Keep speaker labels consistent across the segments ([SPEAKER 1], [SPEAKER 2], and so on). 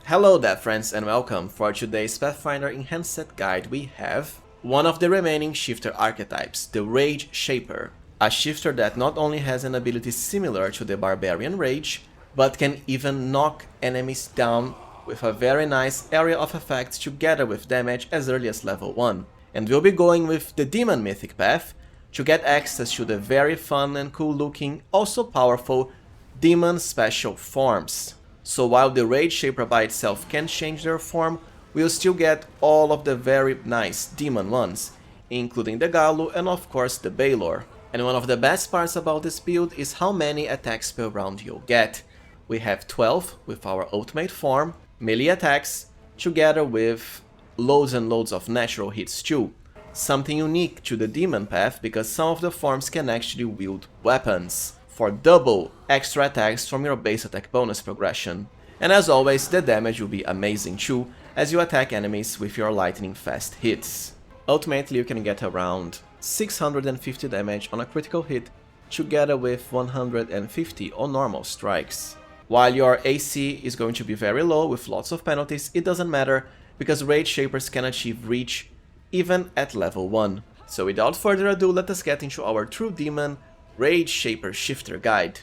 [SPEAKER 1] Hello there friends and welcome. For today's Pathfinder Enhanced Set Guide we have one of the remaining shifter archetypes, the Rageshaper. A shifter that not only has an ability similar to the Barbarian Rage, but can even knock enemies down with a very nice area of effect together with damage as early as level 1. And we'll be going with the Demon Mythic path to get access to the very fun and cool looking, also powerful Demon Special Forms. So while the Rageshaper by itself can change their form, we'll still get all of the very nice demon ones, including the Gallu and of course the Balor. And one of the best parts about this build is how many attacks per round you'll get. We have 12 with our ultimate form, melee attacks, together with loads and loads of natural hits too. Something unique to the demon path because some of the forms can actually wield weapons for double extra attacks from your base attack bonus progression. And as always, the damage will be amazing too, as you attack enemies with your lightning fast hits. Ultimately you can get around 650 damage on a critical hit, together with 150 on normal strikes. While your AC is going to be very low with lots of penalties, it doesn't matter, because Rageshapers can achieve reach even at level 1. So without further ado, let us get into our True Demon Rageshaper Shifter Guide.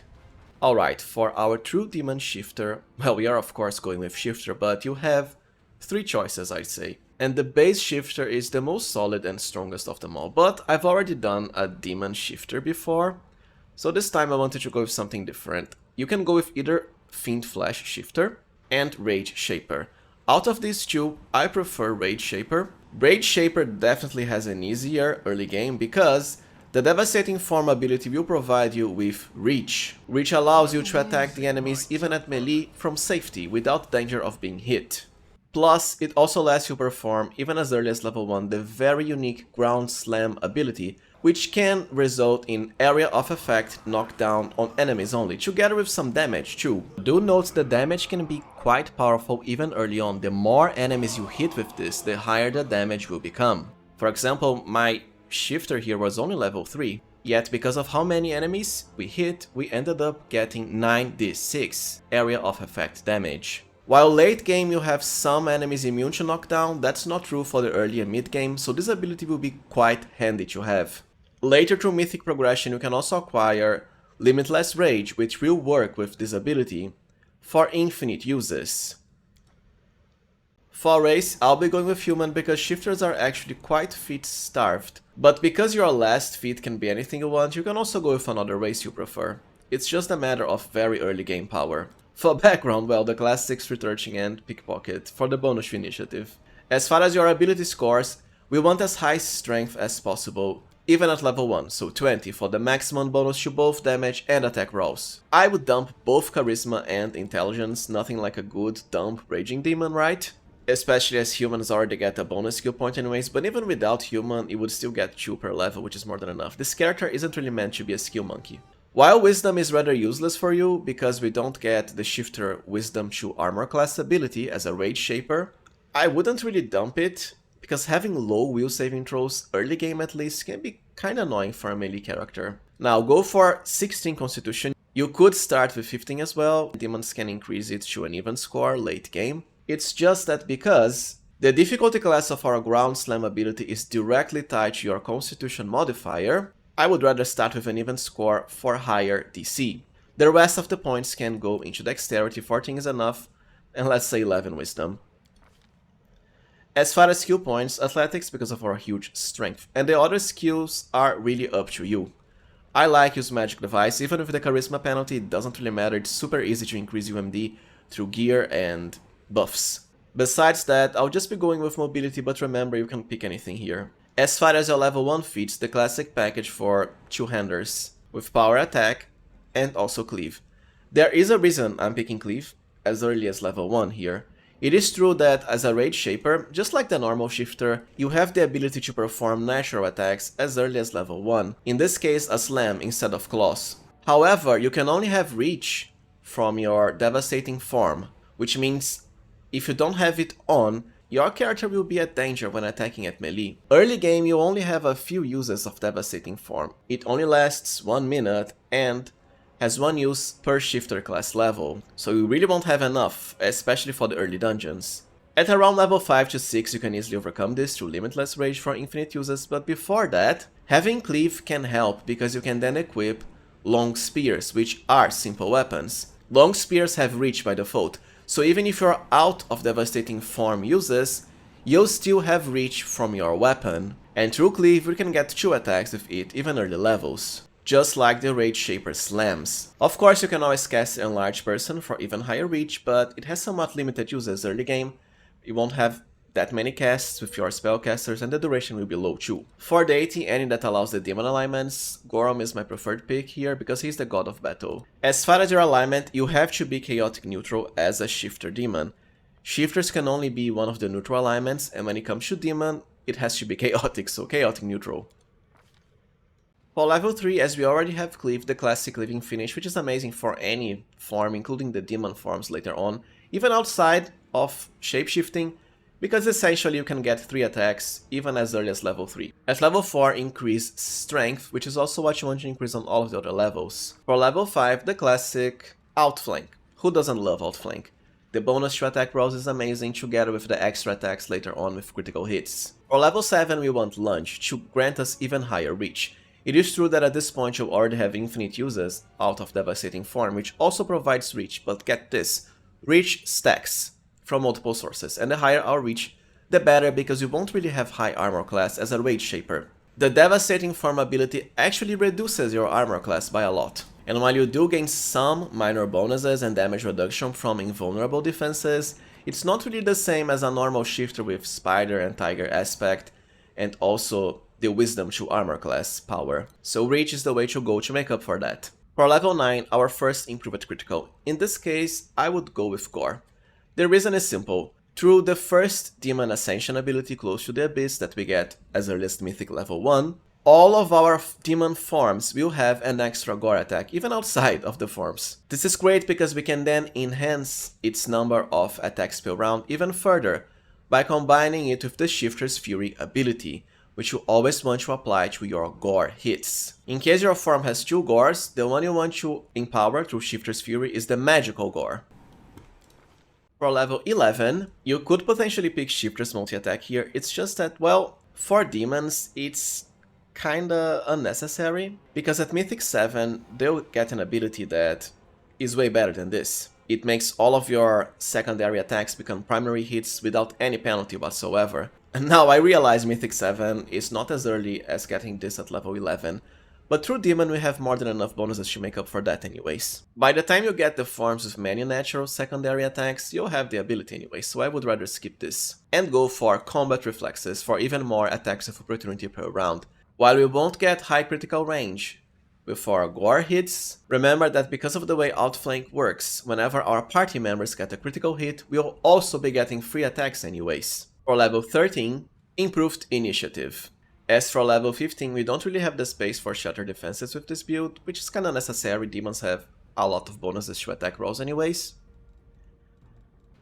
[SPEAKER 1] Alright, for our True Demon Shifter, well, we are of course going with Shifter, but you have 3 choices, I'd say. And the base Shifter is the most solid and strongest of them all, but I've already done a Demon Shifter before, so this time I wanted to go with something different. You can go with either Fiend Flash Shifter and Rageshaper. Out of these two, I prefer Rageshaper. Rageshaper definitely has an easier early game because the Devastating Form ability will provide you with Reach. Reach allows you to attack the enemies even at melee from safety without danger of being hit. Plus, it also lets you perform even as early as level 1 the very unique Ground Slam ability, which can result in area of effect knockdown on enemies only, together with some damage too. Do note the damage can be quite powerful even early on. The more enemies you hit with this, the higher the damage will become. For example, my Shifter here was only level 3, yet because of how many enemies we hit, we ended up getting 9d6 area of effect damage. While late game you have some enemies immune to knockdown, that's not true for the early and mid game, so this ability will be quite handy to have. Later through Mythic Progression you can also acquire Limitless Rage, which will work with this ability for infinite uses. For race, I'll be going with human because shifters are actually quite feat starved. But because your last feat can be anything you want, you can also go with another race you prefer. It's just a matter of very early game power. For background, well, the classics researching and pickpocket for the bonus initiative. As far as your ability scores, we want as high strength as possible, even at level 1, so 20 for the maximum bonus to both damage and attack rolls. I would dump both charisma and intelligence, nothing like a good dump raging demon, right? Especially as humans already get a bonus skill point anyways, but even without human, it would still get 2 per level, which is more than enough. This character isn't really meant to be a skill monkey. While wisdom is rather useless for you, because we don't get the shifter wisdom to armor class ability as a Rageshaper, I wouldn't really dump it, because having low will saving throws, early game at least, can be kinda annoying for a melee character. Now go for 16 constitution. You could start with 15 as well, demons can increase it to an even score late game. It's just that because the difficulty class of our Ground Slam ability is directly tied to your Constitution modifier, I would rather start with an even score for higher DC. The rest of the points can go into Dexterity, 14 is enough, and let's say 11 Wisdom. As far as skill points, Athletics because of our huge strength, and the other skills are really up to you. I like use Magic Device, even with the Charisma penalty, it doesn't really matter, it's super easy to increase UMD through gear and buffs. Besides that, I'll just be going with mobility, but remember you can pick anything here. As far as your level 1 feats, the classic package for two-handers with power attack and also cleave. There is a reason I'm picking cleave as early as level 1 here. It is true that as a Rageshaper, just like the normal shifter, you have the ability to perform natural attacks as early as level 1, in this case a slam instead of claws. However, you can only have reach from your Devastating Form, which means if you don't have it on, your character will be at danger when attacking at melee. Early game you only have a few uses of Devastating Form. It only lasts 1 minute and has 1 use per shifter class level, so you really won't have enough, especially for the early dungeons. At around level 5 to 6 you can easily overcome this through limitless rage for infinite uses, but before that, having cleave can help because you can then equip long spears, which are simple weapons. Long spears have reach by default, so even if you're out of devastating form uses, you'll still have reach from your weapon, and through cleave you can get 2 attacks with it even early levels, just like the Rageshaper slams. Of course you can always cast Enlarge Person for even higher reach, but it has somewhat limited uses early game. You won't have that many casts with your spellcasters and the duration will be low too. For deity, any that allows the demon alignments, Gorom is my preferred pick here because he's the god of battle. As far as your alignment, you have to be chaotic neutral as a shifter demon. Shifters can only be one of the neutral alignments, and when it comes to demon, it has to be chaotic, so chaotic neutral. For level 3, as we already have cleave, the classic cleaving finish, which is amazing for any form, including the demon forms later on, even outside of shapeshifting, because essentially you can get 3 attacks even as early as level 3. At level 4, increase strength, which is also what you want to increase on all of the other levels. For level 5, the classic outflank. Who doesn't love outflank? The bonus to attack rolls is amazing together with the extra attacks later on with critical hits. For level 7, we want lunge to grant us even higher reach. It is true that at this point you already have infinite uses out of devastating form, which also provides reach, but get this, reach stacks from multiple sources, and the higher our reach, the better, because you won't really have high armor class as a Rageshaper. The devastating form ability actually reduces your armor class by a lot, and while you do gain some minor bonuses and damage reduction from invulnerable defenses, it's not really the same as a normal shifter with Spider and Tiger aspect, and also the Wisdom to armor class power, so reach is the way to go to make up for that. For level 9, our first improved critical. In this case, I would go with Gore. The reason is simple. Through the first Demon Ascension ability close to the Abyss that we get as early as Mythic level 1, all of our demon forms will have an extra Gore attack, even outside of the forms. This is great because we can then enhance its number of attacks per round even further by combining it with the Shifter's Fury ability, which you always want to apply to your Gore hits. In case your form has 2 Gores, the one you want to empower through Shifter's Fury is the Magical Gore. For level 11, you could potentially pick Shifter's multi-attack here, it's just that, well, for demons, it's kinda unnecessary, because at Mythic 7, they'll get an ability that is way better than this. It makes all of your secondary attacks become primary hits without any penalty whatsoever. And now I realize Mythic 7 is not as early as getting this at level 11, but through Demon we have more than enough bonuses to make up for that anyways. By the time you get the forms with many natural secondary attacks, you'll have the ability anyway, so I would rather skip this. And go for Combat Reflexes for even more attacks of opportunity per round. While we won't get high critical range with our Gore hits, remember that because of the way Outflank works, whenever our party members get a critical hit, we'll also be getting free attacks anyways. For level 13, Improved Initiative. As for level 15, we don't really have the space for Shatter defenses with this build, which is kinda necessary, demons have a lot of bonuses to attack rolls anyways.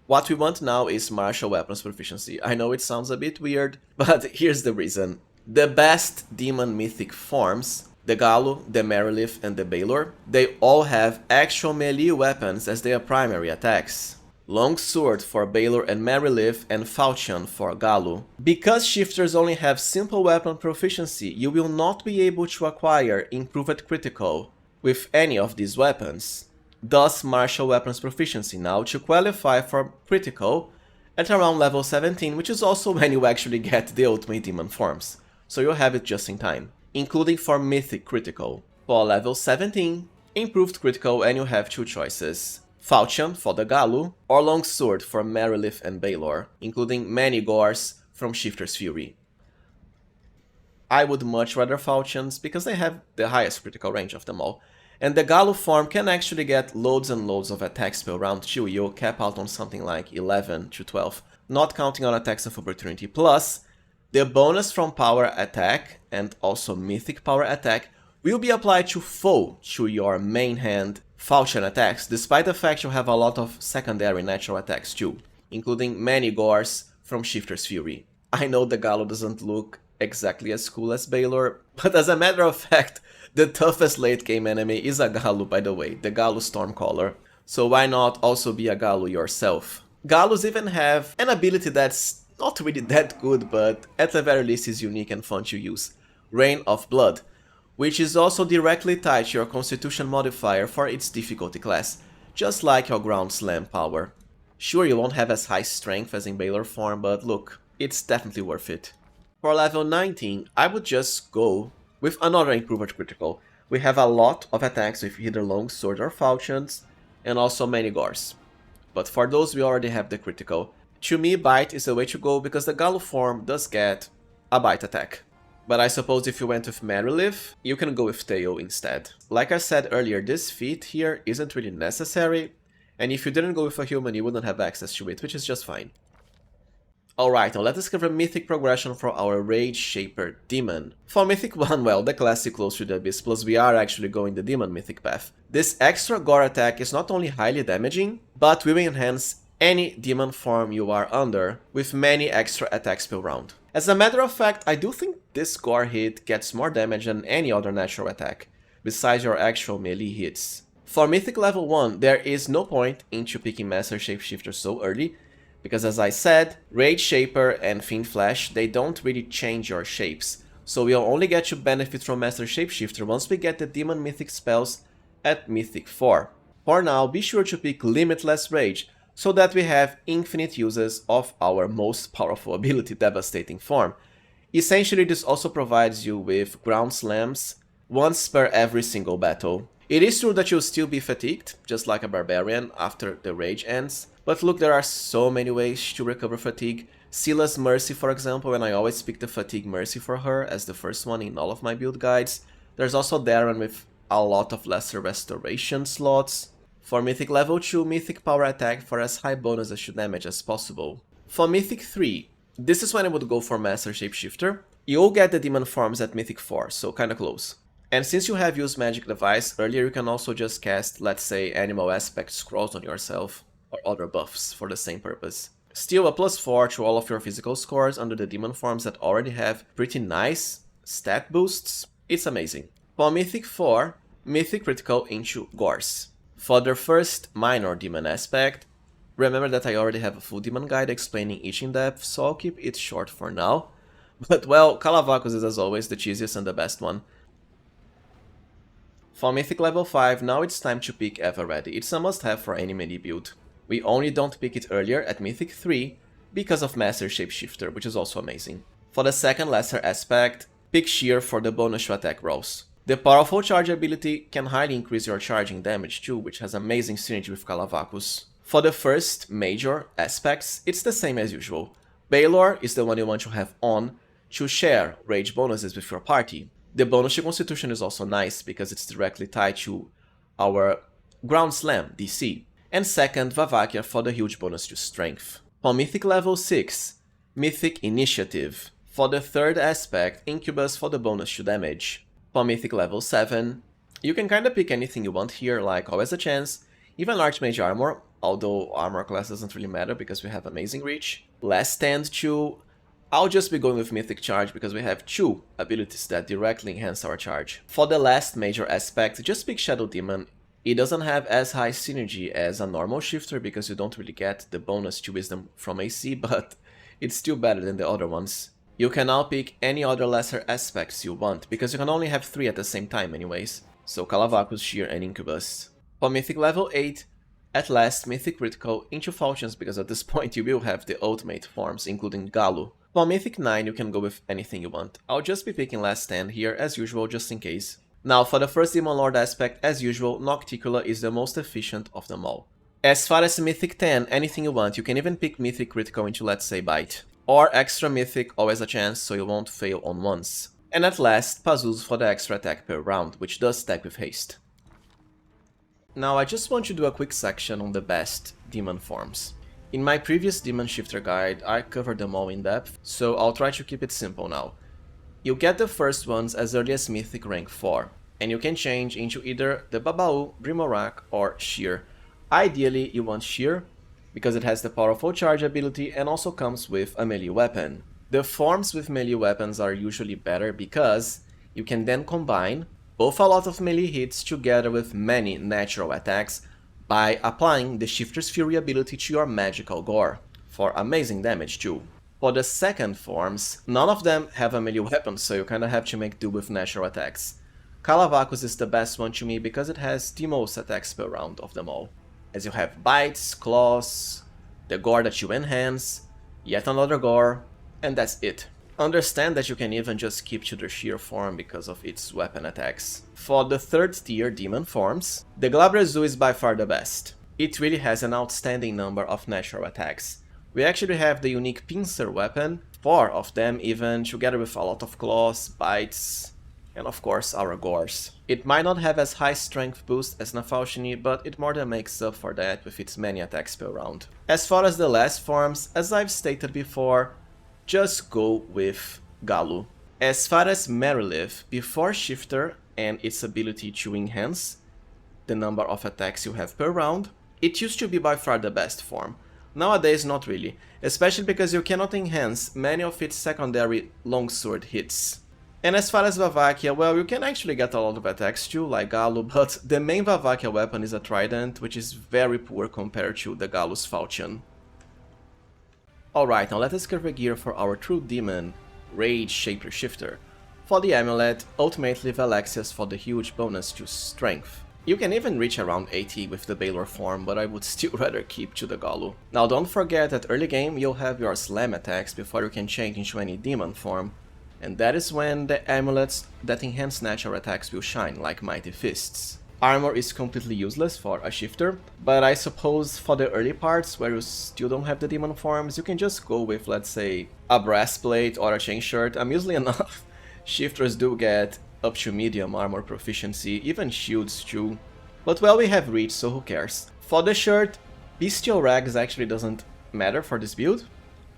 [SPEAKER 1] What we want now is Martial Weapons Proficiency. I know it sounds a bit weird, but here's the reason. The best demon mythic forms, the Gallu, the Marilith and the Balor, they all have actual melee weapons as their primary attacks. Longsword for Balor and Marilith, and Falchion for Gallu. Because shifters only have simple weapon proficiency, you will not be able to acquire Improved Critical with any of these weapons. Thus Martial Weapons Proficiency now to qualify for Critical at around level 17, which is also when you actually get the Ultimate Demon forms, so you'll have it just in time, including for Mythic Critical. For level 17, Improved Critical, and you have 2 choices. Falchion for the Gallu, or Longsword for Marilith and Balor, including many Gores from Shifter's Fury. I would much rather Falchions because they have the highest critical range of them all, and the Gallu form can actually get loads and loads of attacks per round too. You'll cap out on something like 11 to 12, not counting on attacks of opportunity, plus the bonus from power attack and also mythic power attack will be applied to full to your main hand Falchion attacks, despite the fact you have a lot of secondary natural attacks too, including many Gores from Shifter's Fury. I know the Gallu doesn't look exactly as cool as Balor, but as a matter of fact, the toughest late game enemy is a Gallu, by the way, the Gallu Stormcaller. So why not also be a Gallu yourself? Gallus even have an ability that's not really that good, but at the very least is unique and fun to use. Rain of Blood, which is also directly tied to your Constitution modifier for its difficulty class, just like your Ground Slam power. Sure, you won't have as high strength as in Balor form, but look, it's definitely worth it. For level 19, I would just go with another improved critical. We have a lot of attacks with either long sword or falchions, and also many gores. But for those we already have the critical. To me, Bite is the way to go because the Gallu form does get a bite attack. But I suppose if you went with Marilith, you can go with Tail instead. Like I said earlier, this feat here isn't really necessary, and if you didn't go with a human you wouldn't have access to it, which is just fine. Alright, now let's discover Mythic Progression for our Rageshaper Demon. For Mythic 1, well, the classic Close to the Abyss, plus we are actually going the Demon Mythic path. This extra gore attack is not only highly damaging, but will enhance any demon form you are under with many extra attacks per round. As a matter of fact, I do think this gore hit gets more damage than any other natural attack, besides your actual melee hits. For Mythic level 1, there is no point into picking Master Shapeshifter so early, because as I said, Rageshaper and Fiend Flash, they don't really change your shapes, so we'll only get to benefit from Master Shapeshifter once we get the Demon Mythic spells at Mythic 4. For now, be sure to pick Limitless Rage, so that we have infinite uses of our most powerful ability, Devastating Form. Essentially, this also provides you with Ground Slams once per every single battle. It is true that you'll still be fatigued, just like a Barbarian, after the Rage ends, but look, there are so many ways to recover fatigue. Scylla's Mercy, for example, and I always pick the Fatigue Mercy for her as the first one in all of my build guides. There's also Darren with a lot of lesser restoration slots. For Mythic level 2, Mythic Power Attack for as high bonus to damage as possible. For Mythic 3, this is when I would go for Master Shapeshifter. You'll get the Demon forms at Mythic 4, so kinda close. And since you have used Magic Device earlier, you can also just cast, let's say, Animal Aspect Scrolls on yourself, or other buffs for the same purpose. Still a +4 to all of your physical scores under the demon forms that already have pretty nice stat boosts. It's amazing. For Mythic 4, Mythic Critical into Gores. For the first minor demon aspect, remember that I already have a full demon guide explaining each in depth, so I'll keep it short for now. But well, Calavakus is as always the cheesiest and the best one. For Mythic level 5, now it's time to pick Ever Ready. It's a must-have for any melee build. We only don't pick it earlier at Mythic 3 because of Master Shapeshifter, which is also amazing. For the second lesser aspect, pick Shear for the bonus to attack rolls. The powerful charge ability can highly increase your charging damage too, which has amazing synergy with Calavakus. For the first major aspects, it's the same as usual. Balor is the one you want to have on to share rage bonuses with your party. The bonus to Constitution is also nice because it's directly tied to our Ground Slam DC. And second, Vavakia for the huge bonus to Strength. For Mythic level 6, Mythic Initiative. For the third aspect, Incubus for the bonus to damage. For Mythic level 7, you can kinda pick anything you want here, like Always a Chance, even Archmage Armor, although armor class doesn't really matter because we have amazing reach. Last Stand 2, I'll just be going with Mythic Charge because we have 2 abilities that directly enhance our charge. For the last major aspect, just pick Shadow Demon. It doesn't have as high synergy as a normal shifter because you don't really get the bonus to Wisdom from AC, but it's still better than the other ones. You can now pick any other lesser aspects you want, because you can only have 3 at the same time anyways. So Calavakus, Shear and Incubus. For Mythic level 8, at last Mythic Critical into Falchions, because at this point you will have the ultimate forms, including Gallu. For Mythic 9 you can go with anything you want. I'll just be picking Last Stand here as usual, just in case. Now for the first Demon Lord aspect, as usual, Nocticula is the most efficient of them all. As far as Mythic 10, anything you want, you can even pick Mythic Critical into, let's say, Bite. Or Extra Mythic, Always a Chance, so you won't fail on once. And at last, Pazuzu for the extra attack per round, which does stack with haste. Now I just want to do a quick section on the best demon forms. In my previous Demon Shifter guide, I covered them all in depth, so I'll try to keep it simple now. You get the first ones as early as Mythic rank 4, and you can change into either the Babau, Brimorak, or Shear. Ideally, you want Shear, because it has the powerful charge ability and also comes with a melee weapon. The forms with melee weapons are usually better because you can then combine both a lot of melee hits together with many natural attacks by applying the Shifter's Fury ability to your magical gore, for amazing damage too. For the second forms, none of them have a melee weapon, so you kinda have to make do with natural attacks. Calavacus is the best one to me because it has the most attacks per round of them all, as you have bites, claws, the gore that you enhance, yet another gore, and that's it. Understand that you can even just keep to the sheer form because of its weapon attacks. For the third tier demon forms, the Glabrezu is by far the best. It really has an outstanding number of natural attacks. We actually have the unique pincer weapon, 4 of them even, together with a lot of claws, bites, and of course our gores. It might not have as high strength boost as Nafalshini, but it more than makes up for that with its many attacks per round. As far as the last forms, as I've stated before, just go with Gallu. As far as Marilith, before Shifter and its ability to enhance the number of attacks you have per round, it used to be by far the best form. Nowadays not really, especially because you cannot enhance many of its secondary longsword hits. And as far as Vavakia, well, you can actually get a lot of attacks too, like Gallu, but the main Vavakia weapon is a trident, which is very poor compared to the Gallu's falchion. Alright, now let us cover gear for our true demon, Rageshaper Shifter. For the amulet, ultimately Valexia's for the huge bonus to strength. You can even reach around 80 with the Balor form, but I would still rather keep to the Gallu. Now don't forget that early game you'll have your slam attacks before you can change into any demon form, and that is when the amulets that enhance natural attacks will shine, like Mighty Fists. Armor is completely useless for a shifter, but I suppose for the early parts where you still don't have the demon forms, you can just go with, let's say, a breastplate or a chain shirt. Amusingly enough, shifters do get up to medium armor proficiency, even shields too. But well, we have reach, so who cares. For the shirt, bestial rags actually doesn't matter for this build,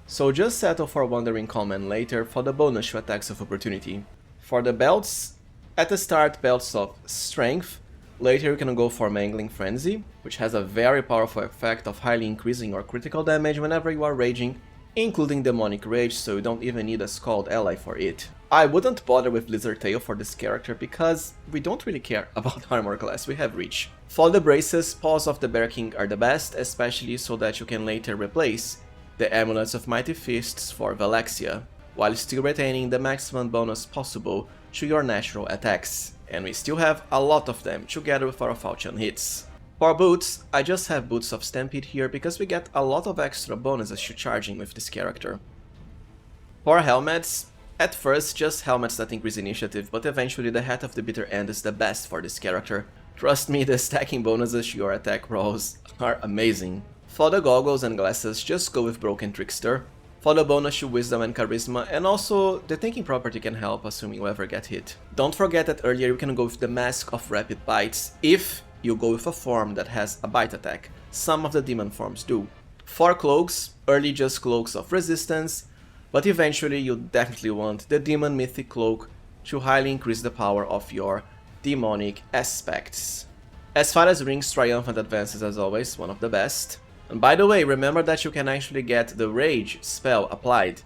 [SPEAKER 1] so just settle for Wandering Common later for the bonus to attacks of opportunity. For the belts, at the start belts of strength, later you can go for Mangling Frenzy, which has a very powerful effect of highly increasing your critical damage whenever you are raging, including Demonic Rage, so you don't even need a Scald ally for it. I wouldn't bother with Lizard Tail for this character because we don't really care about armor class, we have reach. For the braces, Paws of the Bear King are the best, especially so that you can later replace the Amulets of Mighty Fists for Valexia, while still retaining the maximum bonus possible to your natural attacks. And we still have a lot of them together with our falchion hits. For boots, I just have Boots of Stampede here because we get a lot of extra bonuses to charging with this character. For helmets, at first just helmets that increase initiative, but eventually the Hat of the Bitter End is the best for this character. Trust me, the stacking bonuses to your attack rolls are amazing. For the goggles and glasses, just go with Broken Trickster. For the bonus to Wisdom and Charisma, and also the Thinking property can help assuming you ever get hit. Don't forget that earlier you can go with the Mask of Rapid Bites if you go with a form that has a bite attack. Some of the demon forms do. For cloaks, early just Cloaks of Resistance, but eventually you definitely want the Demon Mythic Cloak to highly increase the power of your demonic aspects. As far as rings, Triumphant advances as always, one of the best. And by the way, remember that you can actually get the Rage spell applied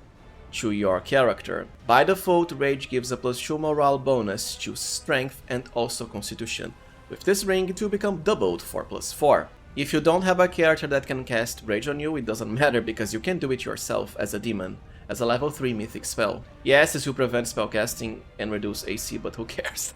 [SPEAKER 1] to your character. By default, Rage gives a +2 morale bonus to Strength and also Constitution. With this ring, it will become doubled for +4. If you don't have a character that can cast Rage on you, it doesn't matter because you can do it yourself as a demon, as a level 3 mythic spell. Yes, this will prevent spellcasting and reduce AC, but who cares?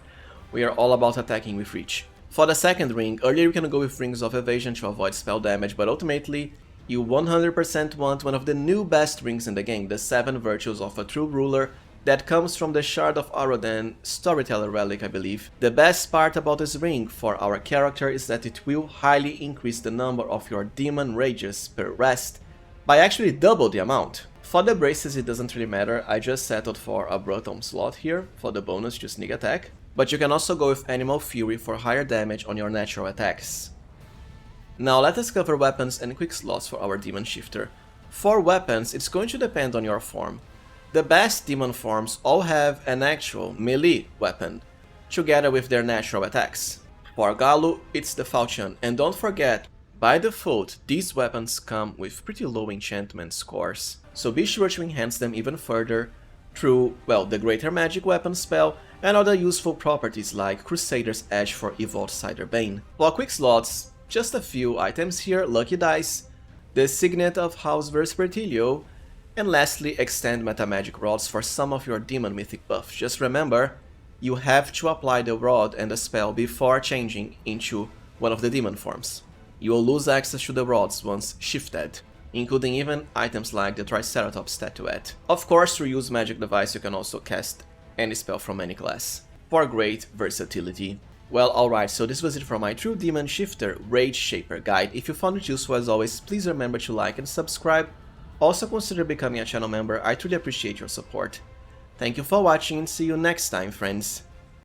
[SPEAKER 1] We are all about attacking with reach. For the second ring, earlier you can go with Rings of Evasion to avoid spell damage, but ultimately, you 100% want one of the new best rings in the game, the 7 Virtues of a True Ruler, that comes from the Shard of Arodan Storyteller relic, I believe. The best part about this ring for our character is that it will highly increase the number of your demon rages per rest by actually double the amount. For the braces it doesn't really matter, I just settled for a Brutum slot here for the bonus to sneak attack, but you can also go with Animal Fury for higher damage on your natural attacks. Now let us cover weapons and Quickslots for our demon shifter. For weapons, it's going to depend on your form. The best demon forms all have an actual melee weapon, together with their natural attacks. For Gallu, it's the falchion, and don't forget, By default, these weapons come with pretty low enchantment scores, so be sure to enhance them even further through, well, the Greater Magic Weapon spell and other useful properties like Crusader's Edge for Evolved Cider Bane. For Quickslots, just a few items here: Lucky Dice, the Signet of House Vespertilio, and lastly, extend Metamagic Rods for some of your Demon Mythic buffs. Just remember, you have to apply the rod and the spell before changing into one of the demon forms. You will lose access to the rods once shifted, including even items like the Triceratops statuette. Of course, through Use Magic Device you can also cast any spell from any class, for great versatility. Well, alright, so this was it for my True Demon Shifter Rageshaper guide. If you found it useful, as always, please remember to like and subscribe. Also consider becoming a channel member, I truly appreciate your support. Thank you for watching and see you next time, friends.